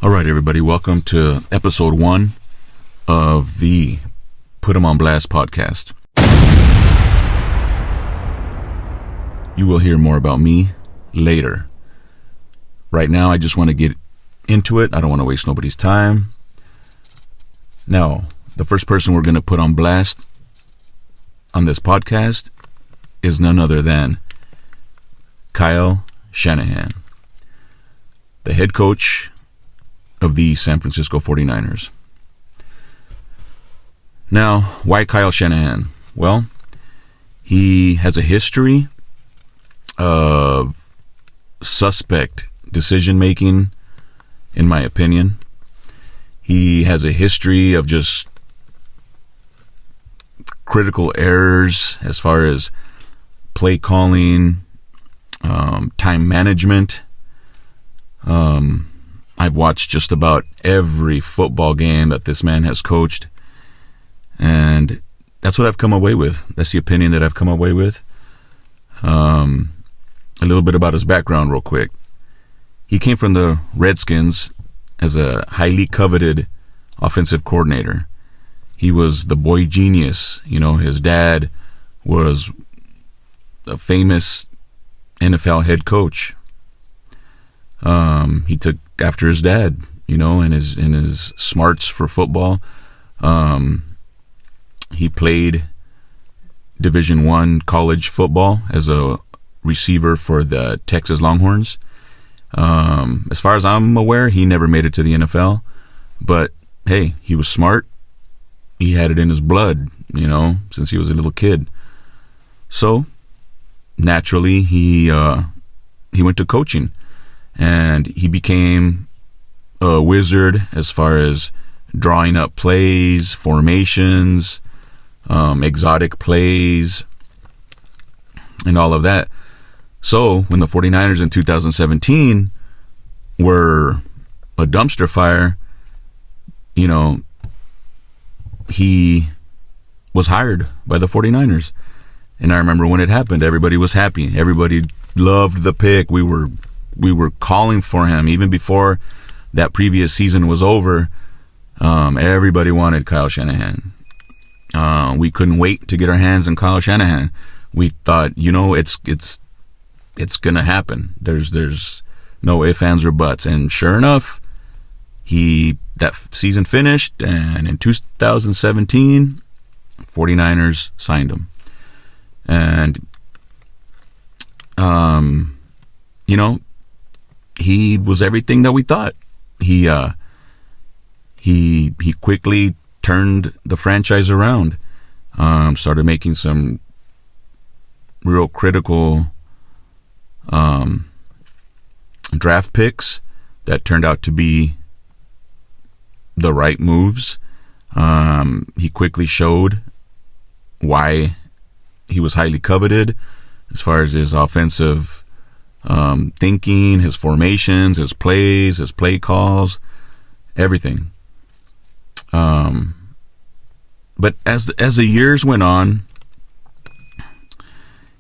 All right, everybody, welcome to episode 1 of the Put 'em on Blast podcast. You will hear more about me later. Right now, I just want to get into it. I don't want to waste nobody's time. Now, the first person we're going to put on blast on this podcast is none other than Kyleshanahan, the head coach of the San Francisco 49ers. Now, why Kyleshanahan? Well, he has a history of suspect decision-making, in my opinion. He has a history of just critical errors as far as play calling, time management. I've watched just about every football game that this man has coached, and that's what I've come away with. That's the opinion that I've come away with. A little bit about his background real quick. He came from the Redskins as a highly coveted offensive coordinator. He was the boy genius. You know, his dad was a famous NFL head coach. He took after his dad, you know, in his smarts for football. He played Division I college football as a receiver for the Texas Longhorns. As far as I'm aware, he never made it to the NFL. But hey, he was smart. He had it in his blood, you know, since he was a little kid. So naturally, he went to coaching. And he became a wizard as far as drawing up plays, formations, exotic plays, and all of that. So when the 49ers in 2017 were a dumpster fire, you know, he was hired by the 49ers. And I remember when it happened, everybody was happy. Everybody loved the pick. We were calling for him even before that previous season was over. Everybody wanted Kyleshanahan. We couldn't wait to get our hands on Kyleshanahan. We thought, you know, it's gonna happen. There's no ifs, ands, or buts. And sure enough, that season finished, and in 2017, 49ers signed him. And you know, he was everything that we thought. He quickly turned the franchise around. Started making some real critical draft picks that turned out to be the right moves. He quickly showed why he was highly coveted as far as his offensive thinking, his formations, his plays, his play calls, everything. But as the years went on,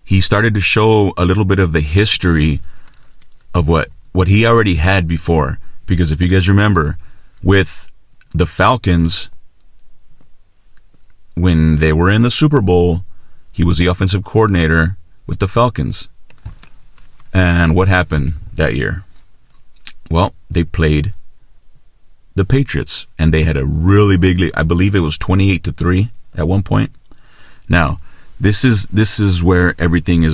he started to show a little bit of the history of what he already had before. Because if you guys remember, with the Falcons, when they were in the Super Bowl, he was the offensive coordinator with the Falcons. And what happened that year? Well, they played the Patriots, and they had a really big lead. I believe it was 28-3 at one point. Now, this is where everything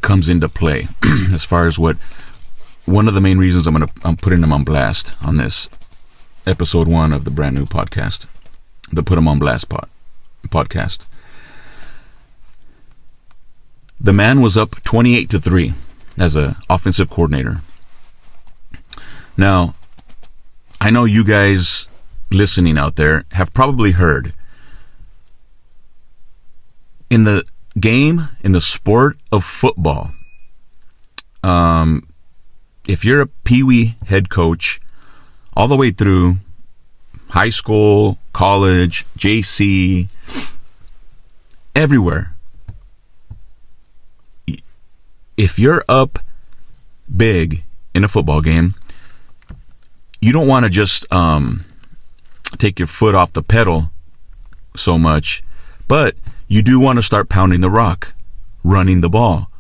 comes into play. As far as one of the main reasons I'm putting them on blast on this episode 1 of the brand new podcast, the Put 'em on Blast podcast. The man was up 28-3 as an offensive coordinator. Now, I know you guys listening out there have probably heard, in the game, in the sport of football, if you're a peewee head coach all the way through high school, college, JC, everywhere, if you're up big in a football game, you don't want to just take your foot off the pedal so much, but you do want to start pounding the rock, running the ball,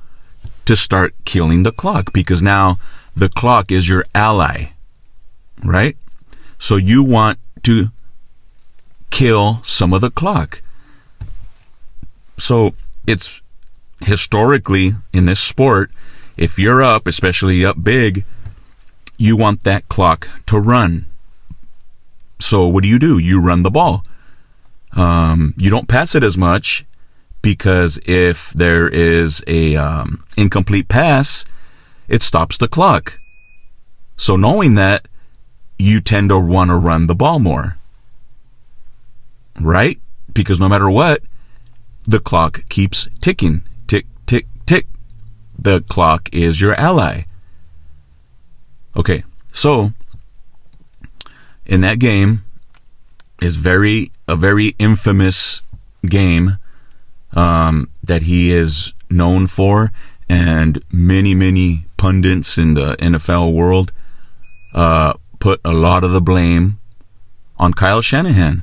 to start killing the clock, because now the clock is your ally, right? So you want to kill some of the clock. So it's historically in this sport, if you're up, especially up big, you want that clock to run. So what do? You run the ball. You don't pass it as much, because if there is a incomplete pass, it stops the clock. So knowing that, you tend to want to run the ball more, right? Because no matter what, the clock keeps ticking. Tick, tick, tick. The clock is your ally. Okay, so in that game is a very infamous game that he is known for, and many pundits in the NFL world put a lot of the blame on Kyleshanahan,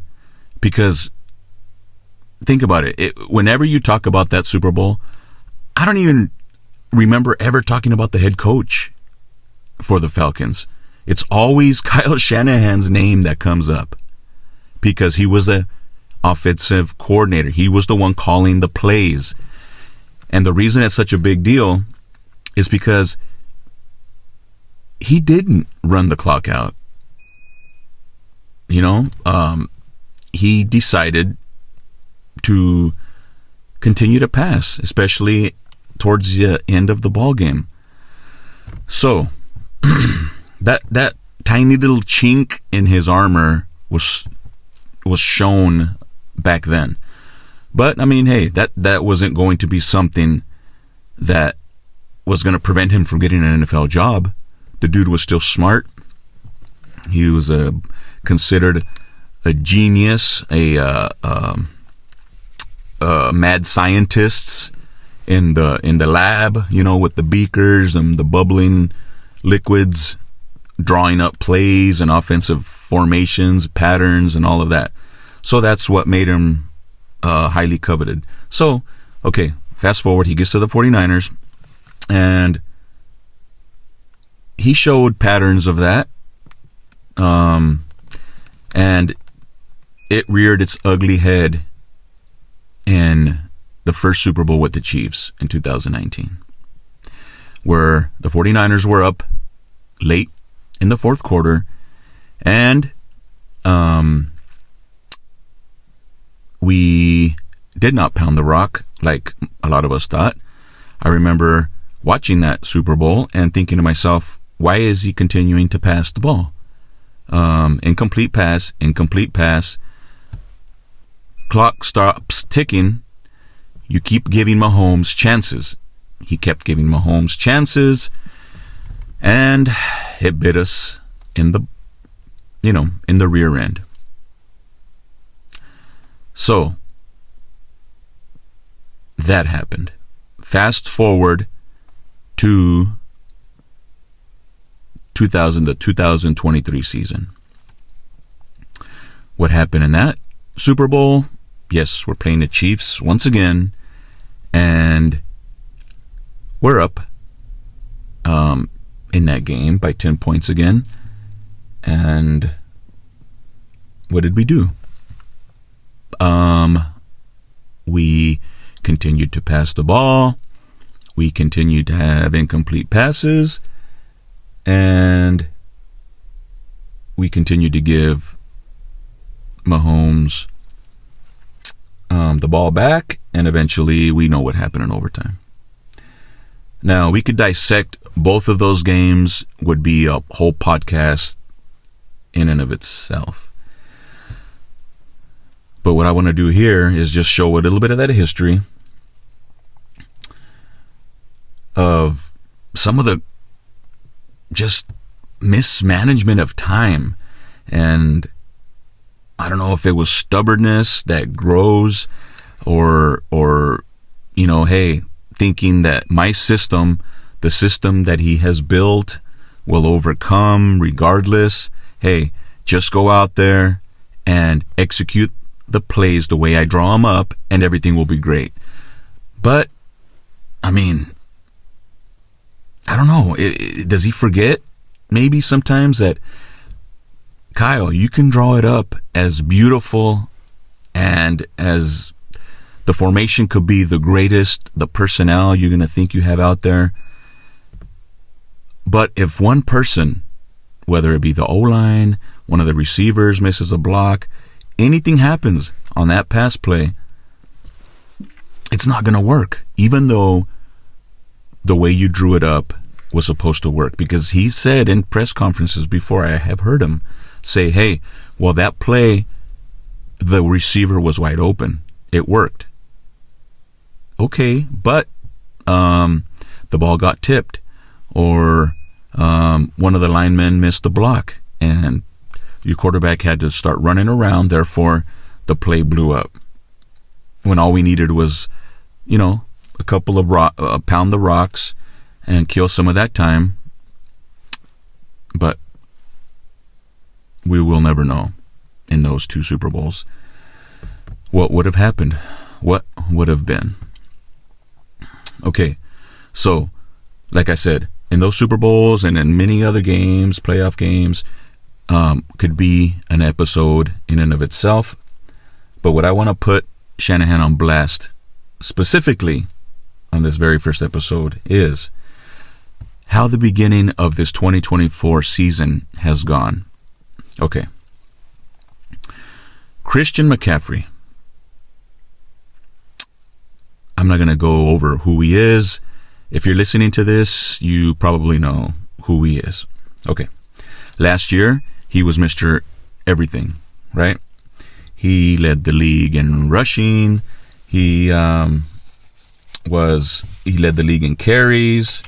because think about it. Whenever you talk about that Super Bowl, I don't even remember ever talking about the head coach for the Falcons. It's always Kyleshanahan's name that comes up, because he was the offensive coordinator. He was the one calling the plays. And the reason it's such a big deal is because he didn't run the clock out. He decided to continue to pass, especially towards the end of the ball game. So that tiny little chink in his armor was shown back then. But I mean, hey, that wasn't going to be something that was going to prevent him from getting an NFL job. The dude was still smart. He was considered a genius, a mad scientist in the lab, with the beakers and the bubbling liquids, drawing up plays and offensive formations, patterns, and all of that. So that's what made him highly coveted. So, okay, fast forward, he gets to the 49ers, and he showed patterns of that, and it reared its ugly head in the first Super Bowl with the Chiefs in 2019, where the 49ers were up late in the fourth quarter, and we did not pound the rock like a lot of us thought. I remember watching that Super Bowl and thinking to myself, why is he continuing to pass the ball? Incomplete pass. Clock stops ticking. You keep giving Mahomes chances. He kept giving Mahomes chances, and it bit us in the rear end. So that happened. Fast forward to the 2023 season. What happened in that Super Bowl? Yes, we're playing the Chiefs once again, and we're up in that game by 10 points again. And what did we do? We continued to pass the ball. We continued to have incomplete passes, and we continued to give Mahomes the ball back, and eventually we know what happened in overtime. Now, we could dissect both of those games, would be a whole podcast in and of itself. But what I want to do here is just show a little bit of that history of some of the just mismanagement of time. And I don't know if it was stubbornness that grows, or hey, thinking that my system, the system that he has built, will overcome regardless, hey, just go out there and execute the plays the way I draw them up, and everything will be great. But, I mean, I don't know. Does he forget maybe sometimes that, Kyle, you can draw it up as beautiful and as the formation could be the greatest, the personnel you're going to think you have out there. But if one person, whether it be the O-line, one of the receivers misses a block, anything happens on that pass play, it's not going to work, even though the way you drew it up was supposed to work. Because he said in press conferences before, I have heard him say, hey, well, that play, the receiver was wide open. It worked. Okay, but the ball got tipped, or one of the linemen missed the block, and your quarterback had to start running around. Therefore, the play blew up. When all we needed was, a couple of pound the rocks and kill some of that time. But we will never know in those 2 Super Bowls what would have happened, what would have been. Okay, so like I said, in those Super Bowls and in many other games, playoff games, could be an episode in and of itself. But what I want to put Shanahan on blast specifically on this very first episode is how the beginning of this 2024 season has gone. Okay. Christian McCaffrey. I'm not going to go over who he is. If you're listening to this, you probably know who he is. Okay. Last year, he was Mr. Everything, right? He led the league in rushing. He led the league in carries.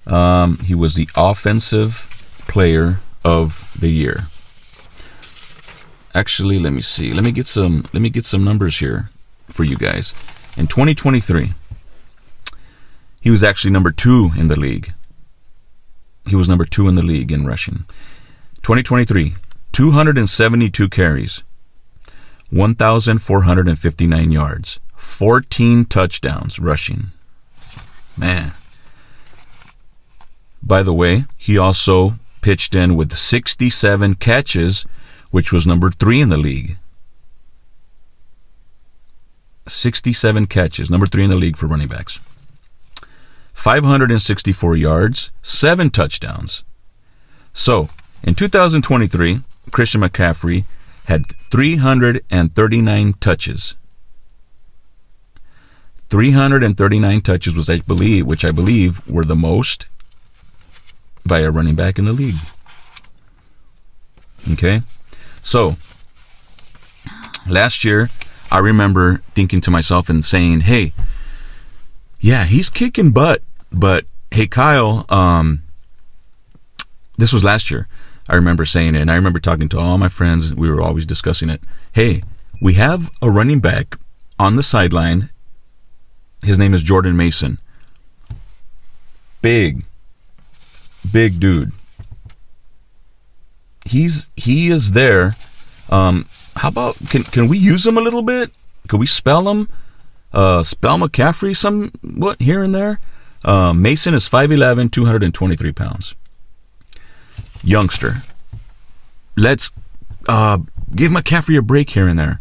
He was the offensive player of the year. Actually, let me see. Let me get some numbers here for you guys. In 2023, he was actually number 2 in the league. He was number 2 in the league in rushing. 2023, 272 carries, 1,459 yards, 14 touchdowns rushing. Man. By the way, he also pitched in with 67 catches, which was number 3 in the league. 67 catches, number 3 in the league for running backs. 564 yards, 7 touchdowns. So, in 2023, Christian McCaffrey had 339 touches. 339 touches, which I believe were the most by a running back in the league. Okay? So, last year, I remember thinking to myself and saying, hey, yeah, he's kicking butt, but hey, Kyle, this was last year. I remember saying it, and I remember talking to all my friends. We were always discussing it. Hey, we have a running back on the sideline. His name is Jordan Mason. Big dude. He is there. How about can we use him a little bit? Could we spell him? Spell McCaffrey somewhat here and there. Mason is 5'11", 223 pounds. Youngster. Let's give McCaffrey a break here and there.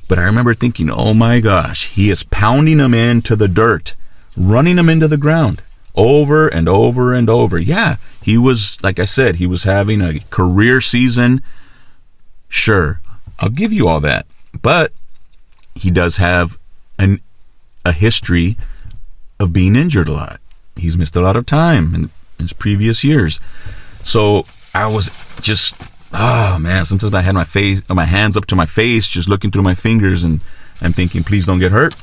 But I remember thinking, oh my gosh, he is pounding him into the dirt, running him into the ground over and over and over. Yeah, he was, like I said, he was having a career season. Sure, I'll give you all that. But he does have a history of being injured a lot. He's missed a lot of time in his previous years. So I was just, sometimes I had my hands up to my face, just looking through my fingers and thinking, please don't get hurt.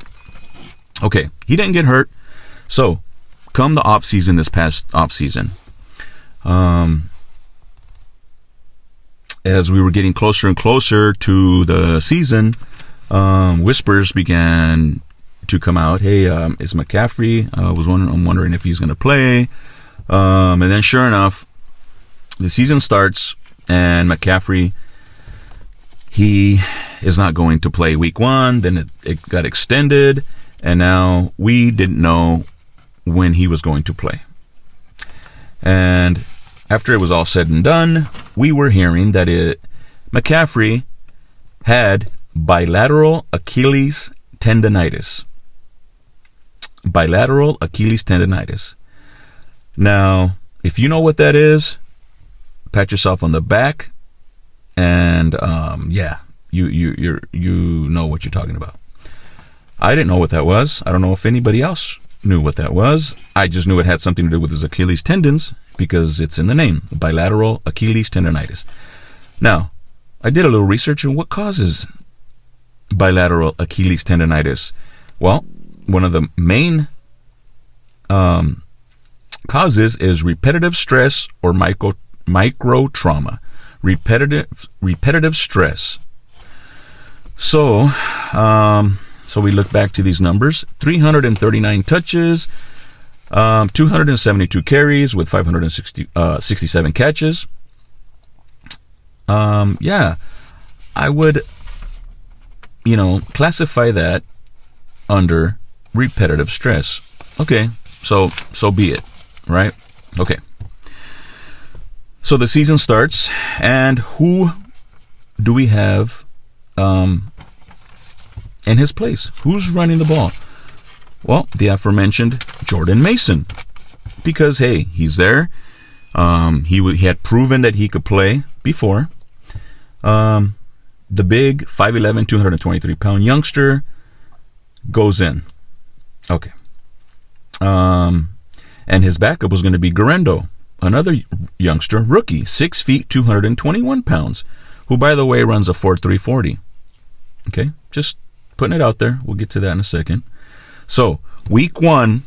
Okay, he didn't get hurt. So come the off-season, this past off-season, as we were getting closer and closer to the season, whispers began to come out. Hey, is McCaffrey? I'm wondering if he's going to play. And then sure enough, the season starts, And McCaffrey, he is not going to play week 1. Then it got extended, and now we didn't know when he was going to play. And after it was all said and done, we were hearing that McCaffrey had bilateral Achilles tendonitis. Bilateral Achilles tendonitis. Now, if you know what that is, pat yourself on the back, and you know what you're talking about. I didn't know what that was. I don't know if anybody else knew what that was. I just knew it had something to do with his Achilles tendons because it's in the name, bilateral Achilles tendonitis. Now, I did a little research on what causes bilateral Achilles tendonitis. Well, one of the main causes is repetitive stress or micro trauma. Repetitive stress. So we look back to these numbers: 339 touches, 272 carries with 567 catches. I would, classify that under repetitive stress. Okay, so be it, right? Okay. So the season starts, and who do we have in his place? Who's running the ball? Well, the aforementioned Jordan Mason, because hey, he's there. He had proven that he could play before. The big 5'11", 223-pound youngster goes in. Okay. And his backup was going to be Guerrero, another youngster, rookie, 6 feet, 221 pounds, who, by the way, runs a 4.3 40. Okay, just putting it out there. We'll get to that in a second. So, week one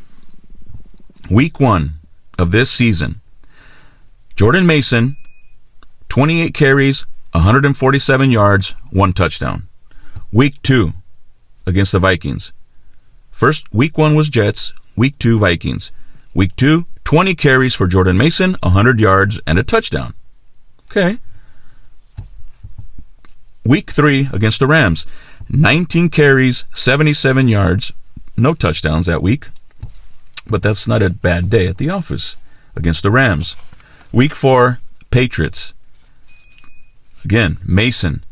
of this season, Jordan Mason, 28 carries, 147 yards, 1 touchdown. Week 2 against the Vikings. Week 1 was Jets, week 2 Vikings. Week 2, 20 carries for Jordan Mason, 100 yards, and a touchdown. Okay. Week 3 against the Rams, 19 carries, 77 yards, no touchdowns that week. But that's not a bad day at the office against the Rams. Week 4, Patriots. Again, Mason,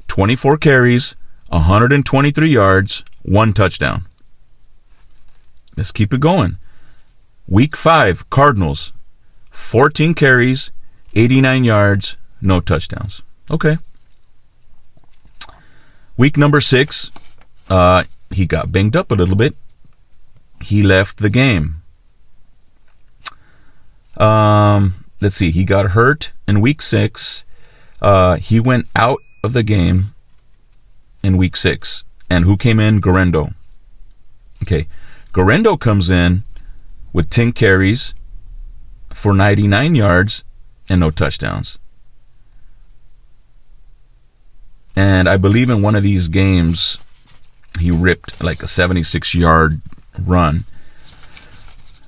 24 carries, 123 yards, 1 touchdown. Let's keep it going. Week 5, Cardinals, 14 carries, 89 yards, no touchdowns. Okay. Week number 6, he got banged up a little bit. He left the game. Let's see, he got hurt in week 6. He went out of the game in week 6. And who came in? Guerrero. Okay. Guerrero comes in with 10 carries for 99 yards and no touchdowns. And I believe in one of these games, he ripped like a 76-yard run.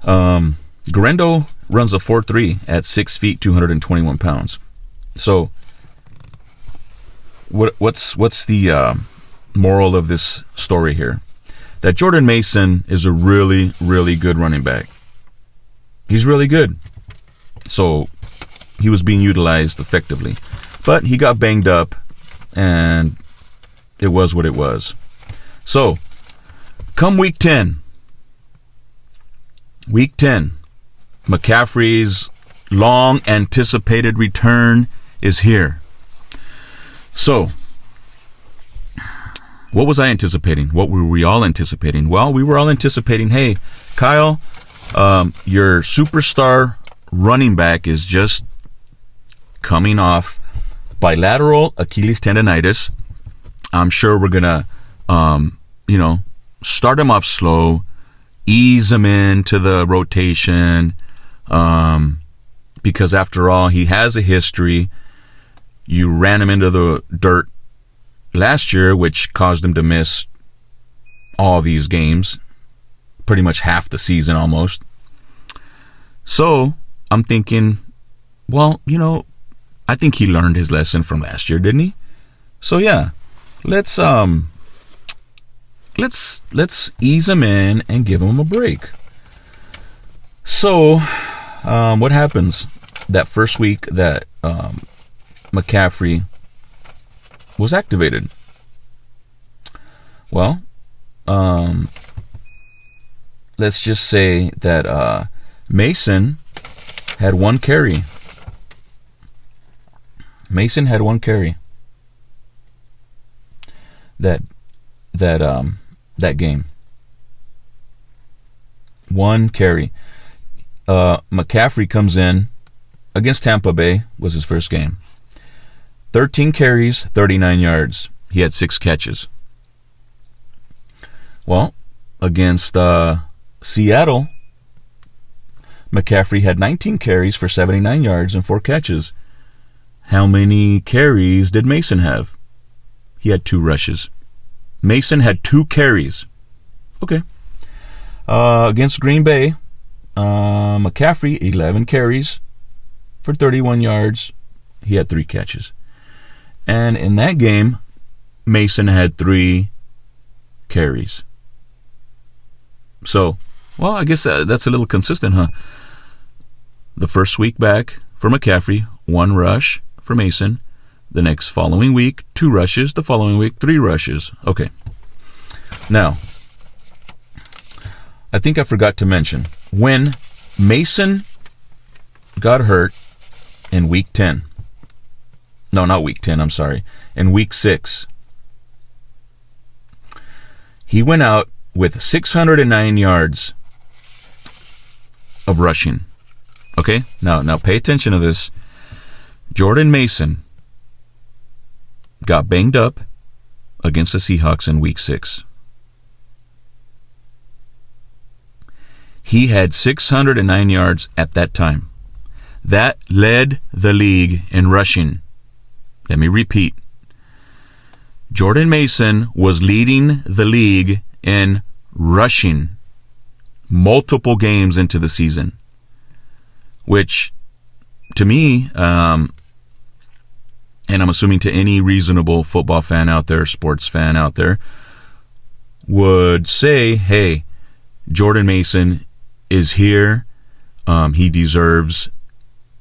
Guerrero runs a 4.3 at 6 feet, 221 pounds. So, what's the moral of this story here? That Jordan Mason is a really, really good running back. He's really good. So, he was being utilized effectively. But he got banged up, and it was what it was. So, come week 10, McCaffrey's long-anticipated return is here. So, what was I anticipating? What were we all anticipating? Well, we were all anticipating, hey, Kyle, your superstar running back is just coming off bilateral Achilles tendonitis. I'm sure we're going to, start him off slow, ease him into the rotation, because after all, he has a history. You ran him into the dirt last year, which caused him to miss all these games, pretty much half the season almost. So I'm thinking, well, I think he learned his lesson from last year, didn't he? So yeah, let's ease him in and give him a break. So, what happens that first week that McCaffrey was activated? Well, let's just say that Mason had one carry. Mason had one carry that game. One carry. McCaffrey comes in against Tampa Bay, was his first game. 13 carries, 39 yards. He had 6 catches. Well, against Seattle, McCaffrey had 19 carries for 79 yards and 4 catches. How many carries did Mason have? He had 2 rushes. Mason had 2 carries. Okay. Against Green Bay, McCaffrey, 11 carries for 31 yards. He had 3 catches. And in that game, Mason had 3 carries. So, well, I guess that's a little consistent, huh? The first week back for McCaffrey, 1 rush for Mason. The next following week, 2 rushes. The following week, 3 rushes. Okay. Now, I think I forgot to mention, when Mason got hurt in week 10, no, not week 10, I'm sorry, in week 6, he went out with 609 yards of rushing. Okay? Now pay attention to this. Jordan Mason got banged up against the Seahawks in week 6. He had 609 yards at that time. That led the league in rushing. Let me repeat. Jordan Mason was leading the league in rushing multiple games into the season, which to me, and I'm assuming to any reasonable football fan out there, sports fan out there, would say, hey, Jordan Mason is here. He deserves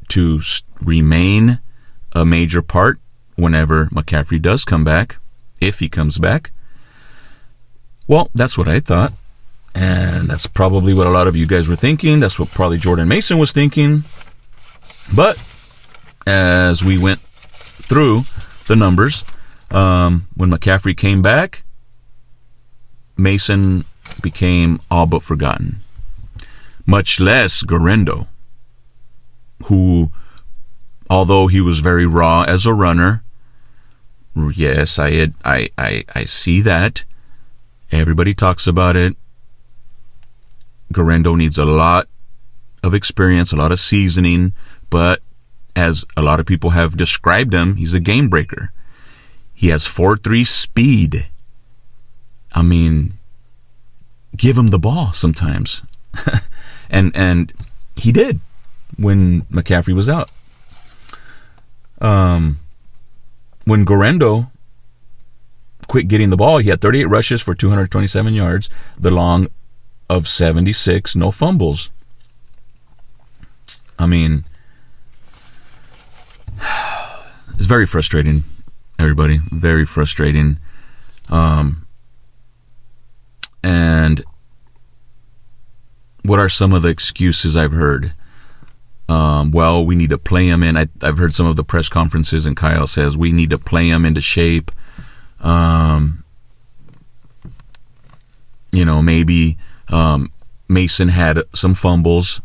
to remain a major part whenever McCaffrey does come back, if he comes back. Well, that's what I thought. And that's probably what a lot of you guys were thinking. That's what probably Jordan Mason was thinking. But as we went through the numbers, when McCaffrey came back, Mason became all but forgotten. Much less Guerrero, who, although he was very raw as a runner, yes, I see that. Everybody talks about it. Guerrero needs a lot of experience, a lot of seasoning, but as a lot of people have described him, he's a game breaker. He has 4.3 speed. I mean, give him the ball sometimes. and he did when McCaffrey was out. When Guerrero quit getting the ball, he had 38 rushes for 227 yards, the long of 76, no fumbles. I mean, it's very frustrating, everybody. Very frustrating. And what are some of the excuses I've heard? Well, we need to play him in. I've heard some of the press conferences, and Kyle says we need to play him into shape. Maybe Mason had some fumbles,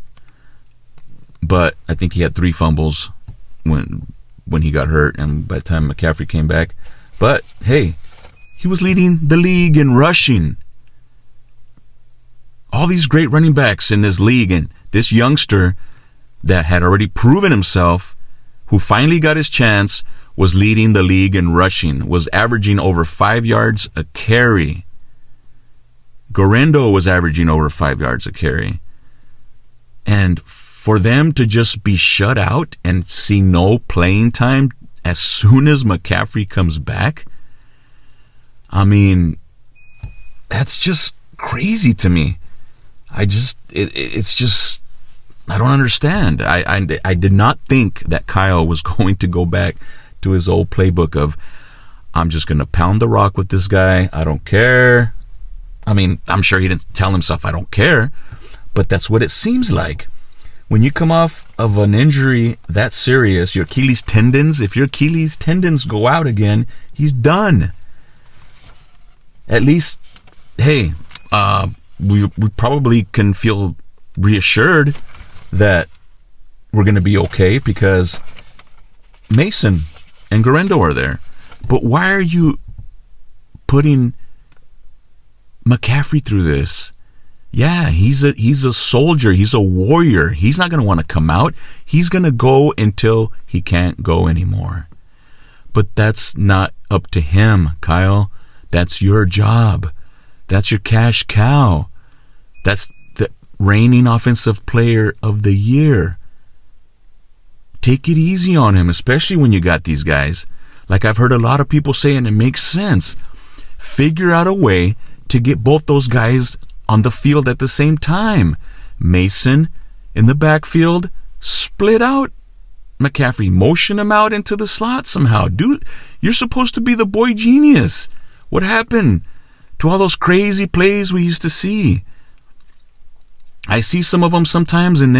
but I think he had 3 fumbles when he got hurt, and by the time McCaffrey came back. But hey, he was leading the league in rushing. All these great running backs in this league, and this youngster that had already proven himself, who finally got his chance, was leading the league in rushing, was averaging over 5 yards a carry. Guerrero was averaging over 5 yards a carry. And for them to just be shut out and see no playing time as soon as McCaffrey comes back, I mean, that's just crazy to me. It's just, I don't understand. I did not think that Kyle was going to go back to his old playbook of, I'm just going to pound the rock with this guy. I don't care. I mean, I'm sure he didn't tell himself I don't care, but that's what it seems like. When you come off of an injury that serious, your Achilles tendons, if your Achilles tendons go out again, he's done. At least, hey, we probably can feel reassured that we're going to be okay because Mason and Garendo are there. But why are you putting McCaffrey through this? Yeah, he's a soldier. He's a warrior. He's not going to want to come out. He's going to go until he can't go anymore. But that's not up to him, Kyle. That's your job. That's your cash cow. That's the reigning offensive player of the year. Take it easy on him, especially when you got these guys. Like I've heard a lot of people say, and it makes sense. Figure out a way to get both those guys on the field at the same time. Mason in the backfield, split out McCaffrey, motion him out into the slot somehow. Dude, you're supposed to be the boy genius. What happened to all those crazy plays we used to see? I see some of them sometimes, and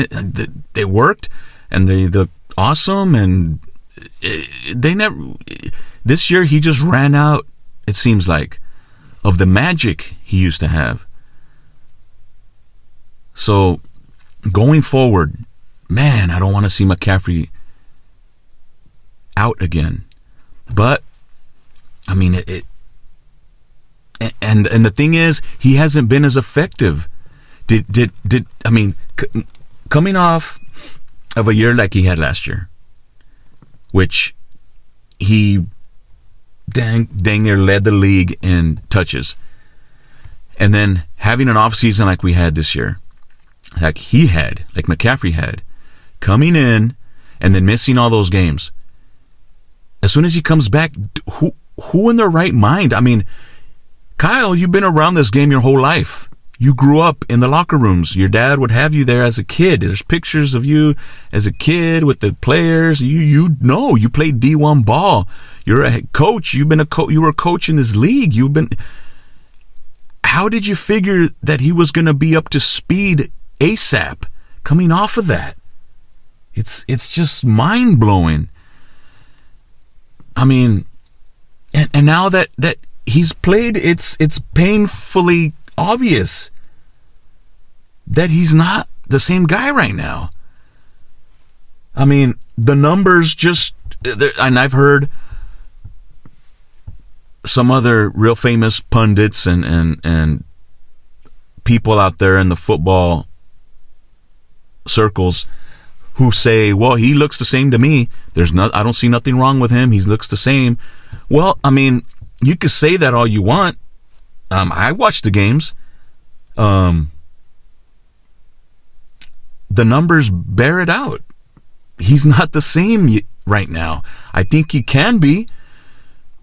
they worked, and they look awesome, and they never. This year he just ran out, it seems like, of the magic he used to have. So going forward, man, I don't want to see McCaffrey out again. But I mean, and the thing is, he hasn't been as effective. Coming off of a year like he had last year, which he dang near led the league in touches, and then having an off season like we had this year, like McCaffrey had, coming in and then missing all those games. As soon as he comes back, who in their right mind? I mean, Kyle, you've been around this game your whole life. You grew up in the locker rooms. Your dad would have you there as a kid. There's pictures of you as a kid with the players. You know, you played D1 ball. You're a coach. You were a coach in this league. How did you figure that he was going to be up to speed ASAP coming off of that? It's just mind blowing. I mean, and now that he's played, it's painfully obvious that he's not the same guy right now. I mean, the numbers just, and I've heard some other real famous pundits and people out there in the football circles who say, well, he looks the same to me. I don't see nothing wrong with him. He looks the same. Well, I mean, you could say that all you want. I watched the games. The numbers bear it out. He's not the same right now. I think he can be,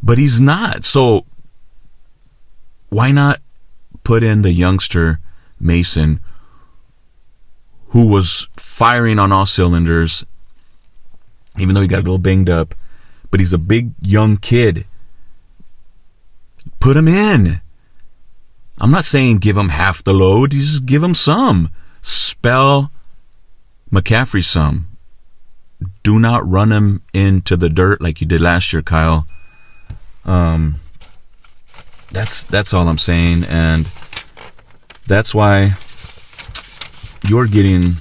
but he's not. So why not put in the youngster Mason, who was firing on all cylinders, even though he got a little banged up, but he's a big young kid. Put him in. I'm not saying give him half the load. You just give him some. Spell McCaffrey some. Do not run him into the dirt like you did last year, Kyle. That's all I'm saying, and that's why you're getting,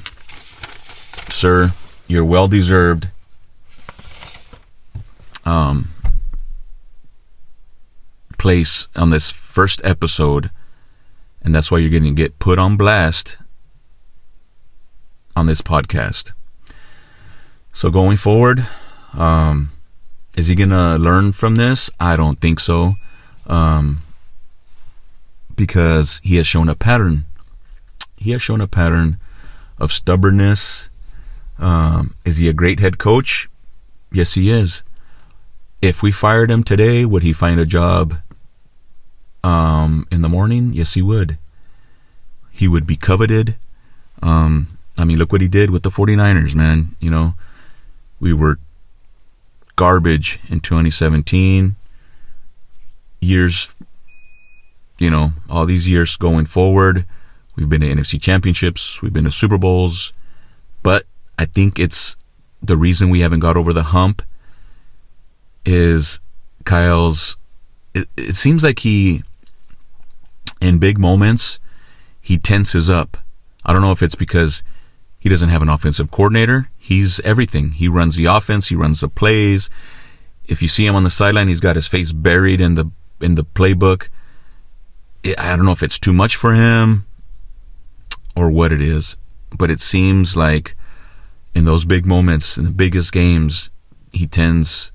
sir, your well-deserved place on this first episode, and that's why you're going to get put on blast on this podcast. So going forward, is he going to learn from this? I don't think so, because he has shown a pattern. He has shown a pattern of stubbornness Is he a great head coach? Yes, he is. If we fired him today, would he find a job in the morning? Yes, he would. He would be coveted. I mean, look what he did with the 49ers, man. You know, we were garbage in 2017. Years, you know, all these years going forward, we've been to NFC championships, we've been to Super Bowls, but I think it's the reason we haven't got over the hump is Kyle's, it seems like he, in big moments, he tenses up. I don't know if it's because he doesn't have an offensive coordinator. He's everything. He runs the offense, he runs the plays. If you see him on the sideline, he's got his face buried in the playbook. I don't know if it's too much for him or what it is, but it seems like in those big moments, in the biggest games, he tends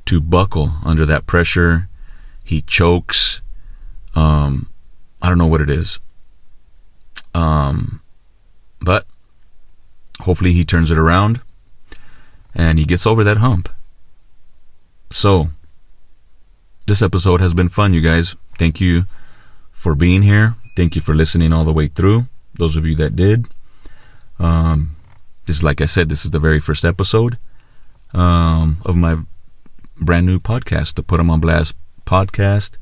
to buckle under that pressure. He chokes. I don't know what it is. But hopefully he turns it around and he gets over that hump. So, this episode has been fun, you guys. Thank you for being here. Thank you for listening all the way through. Those of you that did. This, like I said, this is the very first episode of my brand new podcast, the Put 'em on Blast podcast.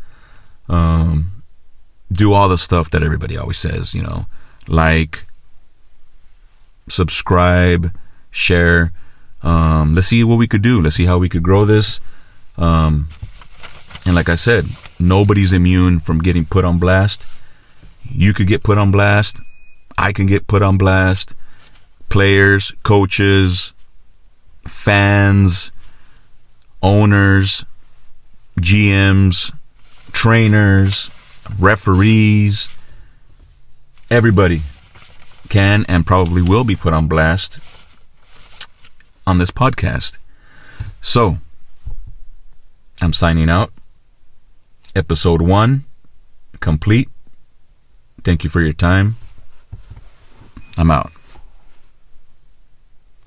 Do all the stuff that everybody always says, you know, like, subscribe, share. Let's see what we could do. Let's see how we could grow this. And like I said, nobody's immune from getting put on blast. You could get put on blast. I can get put on blast. Players, coaches, fans, owners, GMs, trainers, referees, everybody can and probably will be put on blast on this podcast. So, I'm signing out. Episode 1 complete. Thank you for your time. I'm out.